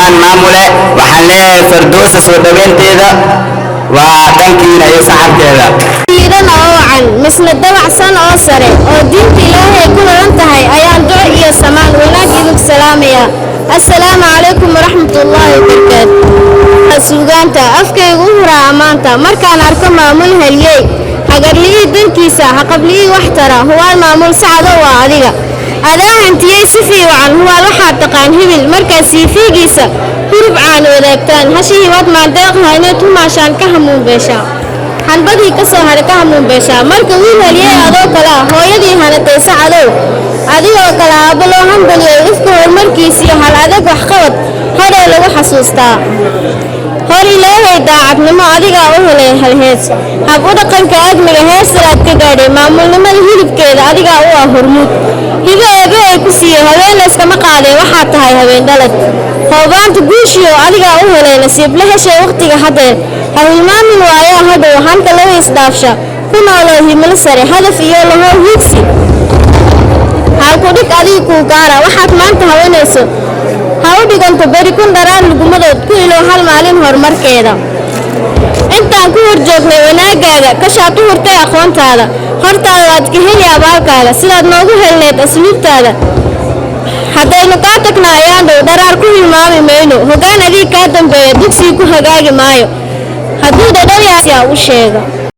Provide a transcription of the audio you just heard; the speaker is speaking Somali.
ahaan maamule waxaan leeyahay Firdawsa soo dhaweynteeda waa dhankiina iyo saxabkeeda diiran oo wacan misna dabacsan oo sare oo diinta Ilaahay ku laran tahay ayaan duco iyo samaan wanaag idinku salaamaya assalaamu calaykum waraxmatullaahi wabarakaatuh suugaanta afkaygu hura amaanta markaan arko maamul haliyey hagarlii dankiisa haqablii wax tara huwaan maamul sacado waa adiga adaa hantiyey si fiican huwaan waxaad taqaan hibil markaa siifiigiisa hurub caan wadaagtaan hashii wad maandeeq hayneed humaashaan ka hamuun beeshaa xanbadii ka soo haray ka hamuun beeshaa marka wiil haliyey adoo kale hooyadii hanatay sacadow adigoo kale aabbo loo hanbaliyey ifka horumarkiisiyo hal adag waxqabad hadhow lagu xasuustaa hor ilaahay daacadnimo adigaa u helay halhees hab u dhaqanka aadmiga heesalaad ka gaadhay maamulnimada hilibkeeda adigaa u ah hormuud hibo eebe ay ku siiyey haween layskama qaadee waxaad tahay habeen dhalad hoobaanta guushiyo adigaa u helay nasiib la heshay wakhtiga haddeer ha hilmaamin waayaa hadhow hanka laga isdhaafsha ku nooloo himilo sare hadaf iyo lahow hiigsi halkudhig adiga kuu gaara waxaad maanta hawanayso ha u dhiganto beri kun dharaan lugumadood ku ilow hal maalin horumarkeeda intaan ku horjoognay wanaagaaga kashaad u hurtay aqoontaada hortaada waad ka heli abaalkaaga sidaad noogu helneed asluubtaada haddaynu kaa tagna ayaan dhow dharaar ku hilmaami mayno hoggaan adiga kaa dambeeya dugsiga ku hagaagi maayo hadduu dhadhawiyaa u sheega